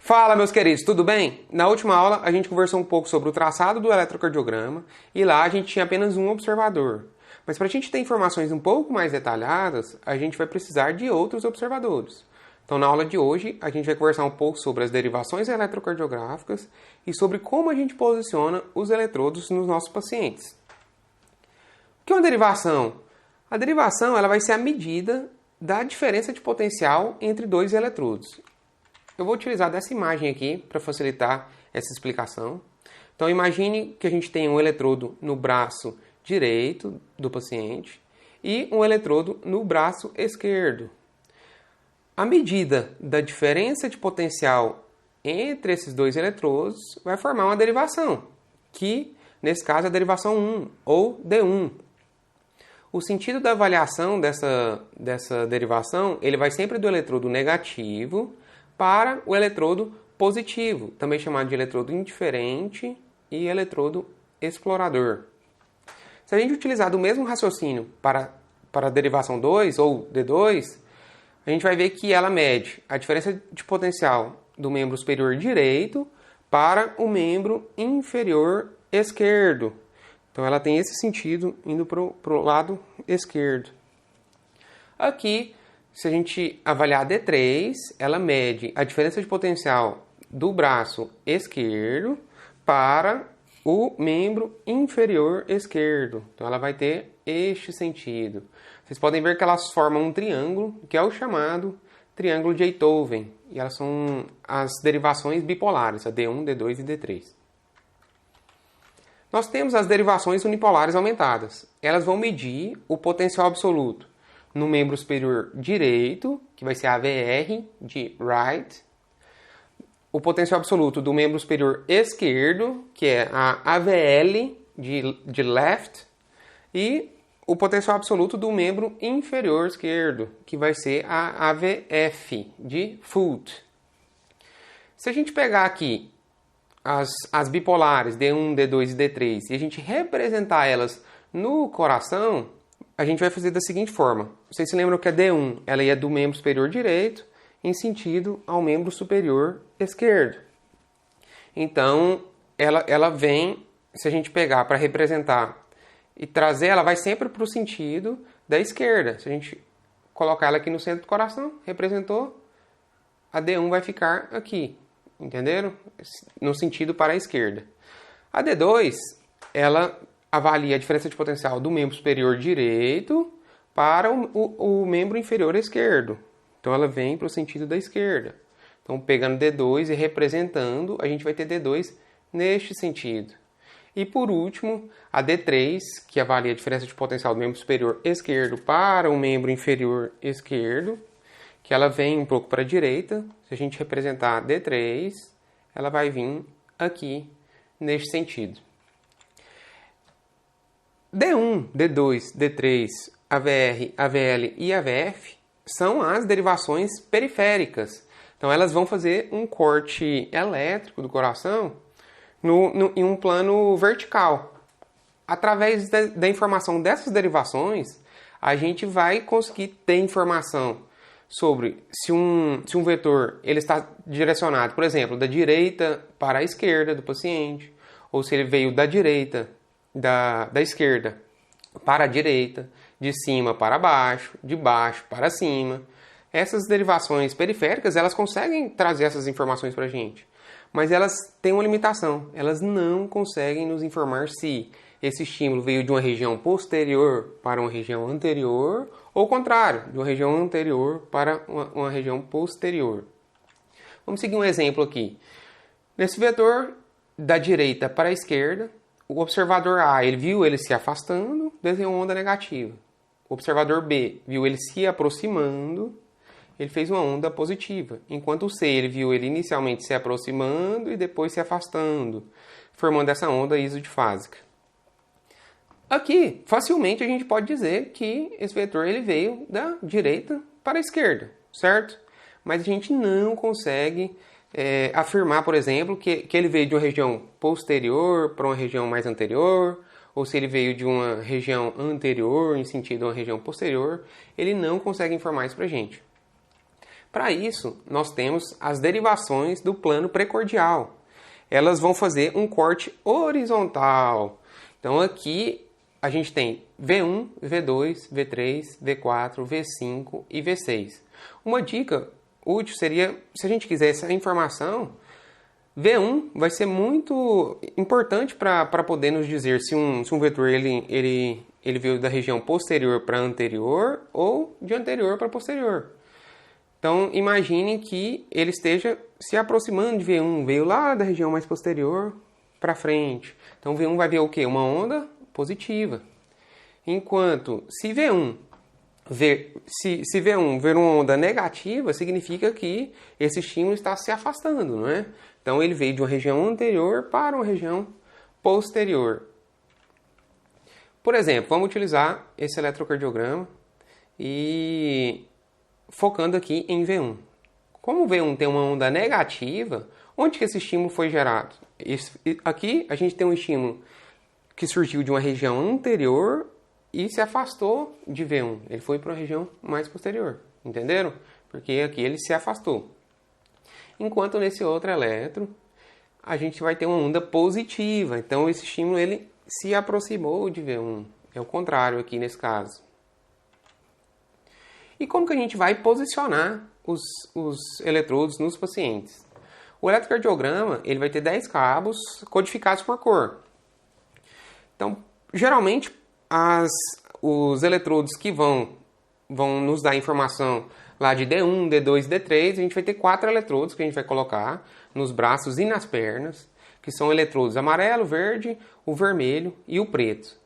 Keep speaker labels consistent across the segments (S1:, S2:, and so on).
S1: Fala, meus queridos, tudo bem? Na última aula a gente conversou um pouco sobre o traçado do eletrocardiograma e lá a gente tinha apenas um observador. Mas para a gente ter informações um pouco mais detalhadas, a gente vai precisar de outros observadores. Então na aula de hoje a gente vai conversar um pouco sobre as derivações eletrocardiográficas e sobre como a gente posiciona os eletrodos nos nossos pacientes. O que é uma derivação? A derivação ela vai ser a medida da diferença de potencial entre dois eletrodos. Eu vou utilizar dessa imagem aqui para facilitar essa explicação. Então imagine que a gente tem um eletrodo no braço direito do paciente e um eletrodo no braço esquerdo. A medida da diferença de potencial entre esses dois eletrodos vai formar uma derivação, que nesse caso é a derivação 1 ou D1. O sentido da avaliação dessa derivação ele vai sempre do eletrodo negativo para o eletrodo positivo, também chamado de eletrodo indiferente e eletrodo explorador. Se a gente utilizar do mesmo raciocínio para a derivação 2 ou D2, a gente vai ver que ela mede a diferença de potencial do membro superior direito para o membro inferior esquerdo. Então ela tem esse sentido indo para o lado esquerdo. Aqui, se a gente avaliar a D3, ela mede a diferença de potencial do braço esquerdo para o membro inferior esquerdo. Então ela vai ter este sentido. Vocês podem ver que elas formam um triângulo, que é o chamado triângulo de Einthoven. E elas são as derivações bipolares, a D1, D2 e D3. Nós temos as derivações unipolares aumentadas. Elas vão medir o potencial absoluto no membro superior direito, que vai ser a AVR de right, o potencial absoluto do membro superior esquerdo, que é a AVL de left, e o potencial absoluto do membro inferior esquerdo, que vai ser a AVF de foot. Se a gente pegar aqui as bipolares D1, D2 e D3 e a gente representar elas no coração, a gente vai fazer da seguinte forma. Vocês se lembram que a D1 ela ia do membro superior direito em sentido ao membro superior esquerdo. Então, ela vem, se a gente pegar para representar e trazer, ela vai sempre para o sentido da esquerda. Se a gente colocar ela aqui no centro do coração, representou, a D1 vai ficar aqui, entenderam? No sentido para a esquerda. A D2, ela avalia a diferença de potencial do membro superior direito para o membro inferior esquerdo. Então ela vem para o sentido da esquerda. Então pegando D2 e representando, a gente vai ter D2 neste sentido. E por último, a D3, que avalia a diferença de potencial do membro superior esquerdo para o membro inferior esquerdo, que ela vem um pouco para a direita. Se a gente representar D3, ela vai vir aqui neste sentido. D1, D2, D3, AVR, AVL e AVF são as derivações periféricas. Então elas vão fazer um corte elétrico do coração em um plano vertical. Através da informação dessas derivações, a gente vai conseguir ter informação sobre se um vetor ele está direcionado, por exemplo, da direita para a esquerda do paciente, ou se ele veio da direita da esquerda para a direita, de cima para baixo, de baixo para cima. Essas derivações periféricas, elas conseguem trazer essas informações para a gente, mas elas têm uma limitação. Elas não conseguem nos informar se esse estímulo veio de uma região posterior para uma região anterior, ou o contrário, de uma região anterior para uma região posterior. Vamos seguir um exemplo aqui. Nesse vetor, da direita para a esquerda, o observador A ele viu ele se afastando, desenhou onda negativa. O observador B viu ele se aproximando, ele fez uma onda positiva. Enquanto o C ele viu ele inicialmente se aproximando e depois se afastando, formando essa onda isodifásica. Aqui, facilmente a gente pode dizer que esse vetor ele veio da direita para a esquerda, certo? Mas a gente não consegue afirmar, por exemplo, que ele veio de uma região posterior para uma região mais anterior, ou se ele veio de uma região anterior em sentido a uma região posterior, ele não consegue informar isso para a gente. Para isso, nós temos as derivações do plano precordial. Elas vão fazer um corte horizontal. Então aqui a gente tem V1, V2, V3, V4, V5 e V6. Uma dica útil seria, se a gente quiser essa informação, V1 vai ser muito importante para poder nos dizer se um vetor ele veio da região posterior para anterior ou de anterior para posterior. Então, imagine que ele esteja se aproximando de V1, veio lá da região mais posterior para frente. Então, V1 vai ver o quê? Uma onda positiva. Enquanto se V1 ver uma onda negativa, significa que esse estímulo está se afastando, não é? Então, ele veio de uma região anterior para uma região posterior. Por exemplo, vamos utilizar esse eletrocardiograma e focando aqui em V1. Como o V1 tem uma onda negativa, onde que esse estímulo foi gerado? Aqui a gente tem um estímulo que surgiu de uma região anterior e se afastou de V1. Ele foi para uma região mais posterior. Entenderam? Porque aqui ele se afastou. Enquanto nesse outro elétron, a gente vai ter uma onda positiva. Então esse estímulo ele se aproximou de V1. É o contrário aqui nesse caso. E como que a gente vai posicionar os eletrodos nos pacientes? O eletrocardiograma ele vai ter 10 cabos codificados por cor. Então, geralmente, os eletrodos que vão nos dar informação lá de D1, D2 e D3, a gente vai ter 4 eletrodos que a gente vai colocar nos braços e nas pernas, que são eletrodos amarelo, verde, o vermelho e o preto.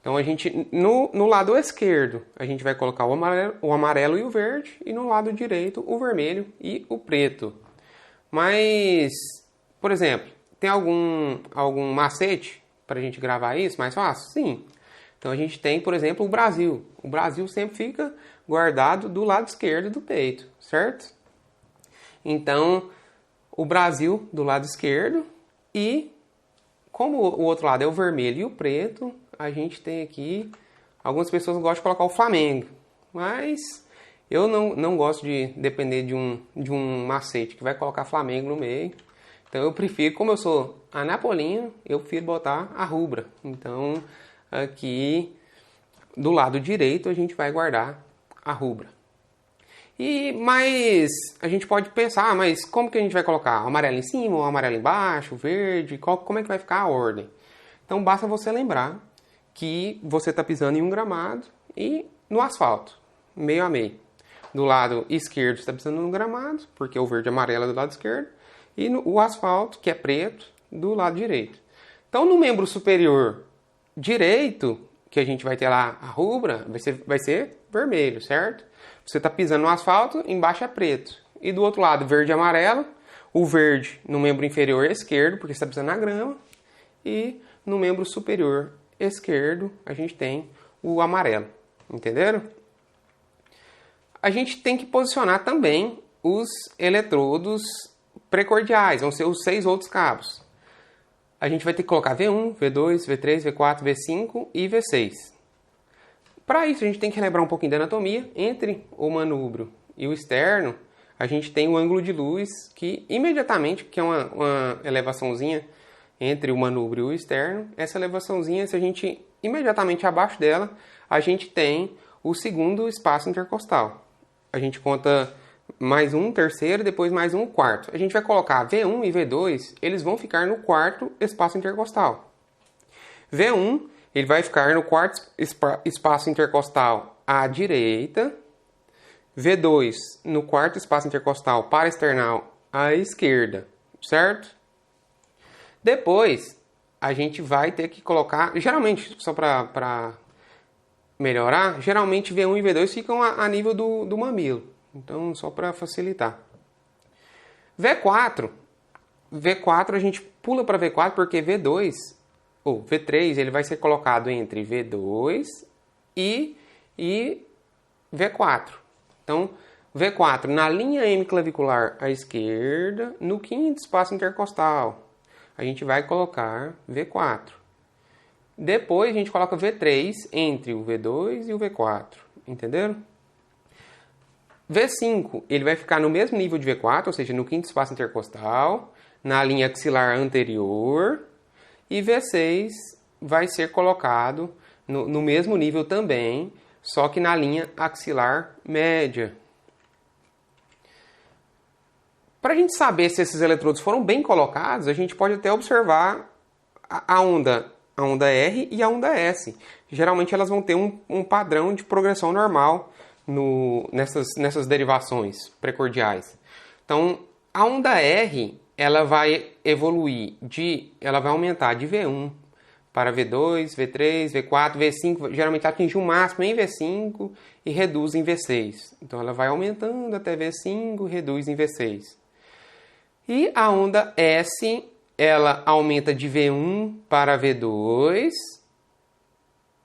S1: Então, a gente, no lado esquerdo, a gente vai colocar o amarelo e o verde, e no lado direito, o vermelho e o preto. Mas, por exemplo, tem algum macete para a gente gravar isso mais fácil? Sim. Então, a gente tem, por exemplo, o Brasil. O Brasil sempre fica guardado do lado esquerdo do peito, certo? Então, o Brasil do lado esquerdo e, como o outro lado é o vermelho e o preto, a gente tem aqui, algumas pessoas gostam de colocar o Flamengo, mas eu não gosto de depender de um macete que vai colocar Flamengo no meio. Então eu prefiro, como eu sou anapolino, eu prefiro botar a rubra. Então aqui do lado direito a gente vai guardar a rubra. Mas a gente pode pensar, mas como que a gente vai colocar? O amarelo em cima, o amarelo embaixo, o verde, como é que vai ficar a ordem? Então basta você lembrar que você está pisando em um gramado e no asfalto, meio a meio. Do lado esquerdo você está pisando no gramado, porque o verde e amarelo é do lado esquerdo, e o asfalto, que é preto, do lado direito. Então, no membro superior direito, que a gente vai ter lá a rubra, vai ser vermelho, certo? Você está pisando no asfalto, embaixo é preto. E do outro lado, verde e amarelo, o verde no membro inferior esquerdo, porque você está pisando na grama, e no membro superior esquerdo, a gente tem o amarelo. Entenderam? A gente tem que posicionar também os eletrodos precordiais, vão ser os 6 outros cabos. A gente vai ter que colocar V1, V2, V3, V4, V5 e V6. Para isso, a gente tem que relembrar um pouquinho da anatomia. Entre o manúbrio e o externo, a gente tem o ângulo de luz, que imediatamente, que é uma elevaçãozinha entre o manúbrio e o externo, essa elevaçãozinha, se a gente imediatamente abaixo dela, a gente tem o segundo espaço intercostal. A gente conta mais um terceiro, depois mais um quarto. A gente vai colocar V1 e V2, eles vão ficar no quarto espaço intercostal. V1, ele vai ficar no quarto espaço intercostal à direita. V2, no quarto espaço intercostal paraesternal à esquerda, certo? Depois, a gente vai ter que colocar, geralmente, só para melhorar, geralmente V1 e V2 ficam a nível do mamilo. Então, só para facilitar. V4 a gente pula para V4 porque V2, ou V3, ele vai ser colocado entre V2 e V4. Então, V4 na linha M clavicular à esquerda, no quinto espaço intercostal. A gente vai colocar V4. Depois a gente coloca V3 entre o V2 e o V4. Entenderam? V5, ele vai ficar no mesmo nível de V4, ou seja, no quinto espaço intercostal, na linha axilar anterior, e V6 vai ser colocado no mesmo nível também, só que na linha axilar média. Para a gente saber se esses eletrodos foram bem colocados, a gente pode até observar a onda R e a onda S. Geralmente elas vão ter um padrão de progressão normal nessas derivações precordiais. Então, a onda R, ela vai ela vai aumentar de V1 para V2, V3, V4, V5, geralmente atinge o máximo em V5 e reduz em V6. Então, ela vai aumentando até V5 e reduz em V6. E a onda S, ela aumenta de V1 para V2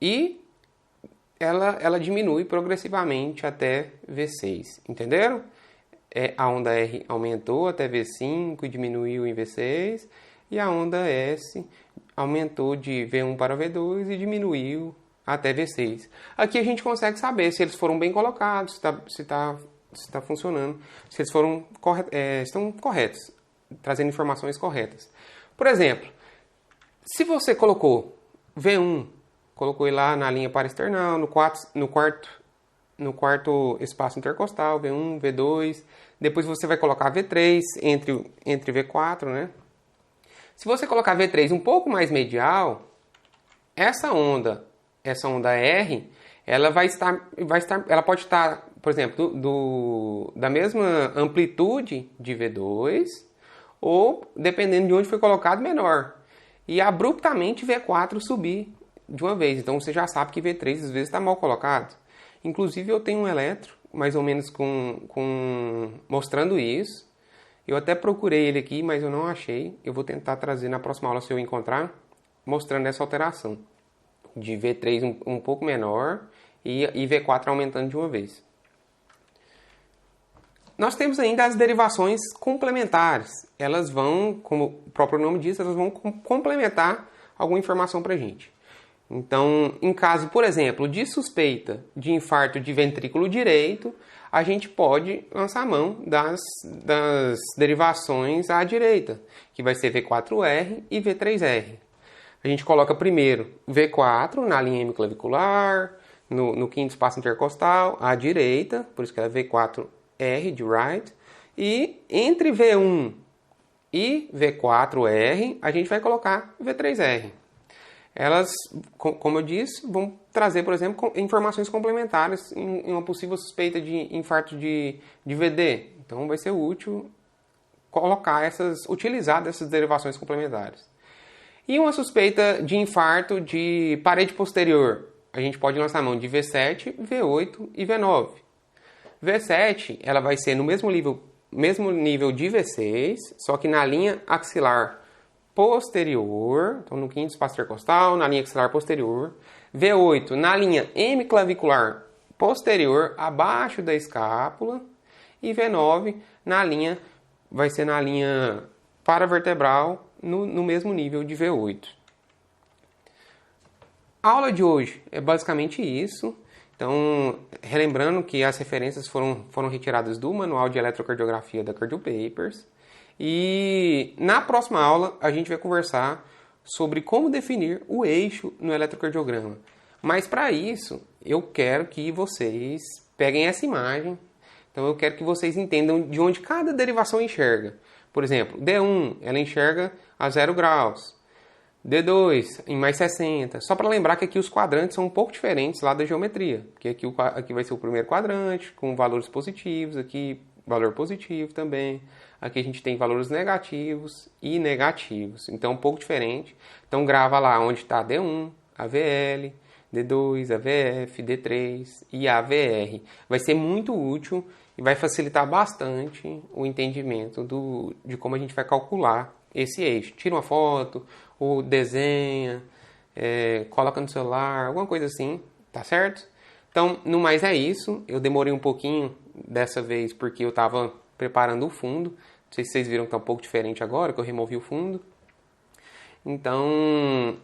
S1: e ela diminui progressivamente até V6. Entenderam? A onda R aumentou até V5 e diminuiu em V6. E a onda S aumentou de V1 para V2 e diminuiu até V6. Aqui a gente consegue saber se eles foram bem colocados, se está funcionando, se eles estão corretos, trazendo informações corretas. Por exemplo, se você colocou V1, colocou ele lá na linha paraesternal, no quarto espaço intercostal, V1, V2, depois você vai colocar V3 entre V4, né? Se você colocar V3 um pouco mais medial, essa onda R, ela ela pode estar, por exemplo, da mesma amplitude de V2, ou, dependendo de onde foi colocado, menor. E abruptamente V4 subir de uma vez. Então você já sabe que V3 às vezes está mal colocado. Inclusive eu tenho um eletro, mais ou menos mostrando isso. Eu até procurei ele aqui, mas eu não achei. Eu vou tentar trazer na próxima aula, se eu encontrar, mostrando essa alteração. De V3 um pouco menor e V4 aumentando de uma vez. Nós temos ainda as derivações complementares. Elas vão, como o próprio nome diz, elas vão complementar alguma informação para a gente. Então, em caso, por exemplo, de suspeita de infarto de ventrículo direito, a gente pode lançar a mão das derivações à direita, que vai ser V4R e V3R. A gente coloca primeiro V4 na linha hemiclavicular, no quinto espaço intercostal, à direita, por isso que é V4R de right. E entre V1 e V4R, a gente vai colocar V3R. Elas, como eu disse, vão trazer, por exemplo, informações complementares em uma possível suspeita de infarto de VD. Então vai ser útil utilizar dessas derivações complementares. E uma suspeita de infarto de parede posterior, a gente pode lançar a mão de V7, V8 e V9. V7, ela vai ser no mesmo nível de V6, só que na linha axilar posterior, então no quinto espaço intercostal, na linha axilar posterior. V8, na linha hemiclavicular posterior, abaixo da escápula. E V9, vai ser na linha paravertebral, no mesmo nível de V8. A aula de hoje é basicamente isso. Então, relembrando que as referências foram retiradas do Manual de Eletrocardiografia da Cardio Papers. E na próxima aula a gente vai conversar sobre como definir o eixo no eletrocardiograma. Mas para isso, eu quero que vocês peguem essa imagem. Então eu quero que vocês entendam de onde cada derivação enxerga. Por exemplo, D1, ela enxerga a 0 graus. D2, em mais 60. Só para lembrar que aqui os quadrantes são um pouco diferentes lá da geometria. Porque aqui vai ser o primeiro quadrante, com valores positivos, aqui valor positivo também. Aqui a gente tem valores negativos e negativos. Então, um pouco diferente. Então, grava lá onde está D1, AVL, D2, AVF, D3 e AVR. Vai ser muito útil e vai facilitar bastante o entendimento de como a gente vai calcular esse eixo. Tira uma foto, ou desenha, coloca no celular, alguma coisa assim, tá certo? Então, no mais é isso. Eu demorei um pouquinho dessa vez porque eu estava preparando o fundo. Não sei se vocês viram que está um pouco diferente agora, que eu removi o fundo. Então,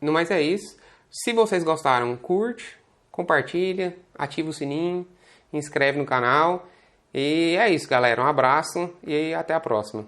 S1: no mais é isso. Se vocês gostaram, curte, compartilha, ativa o sininho, inscreve no canal. E é isso, galera. Um abraço e até a próxima.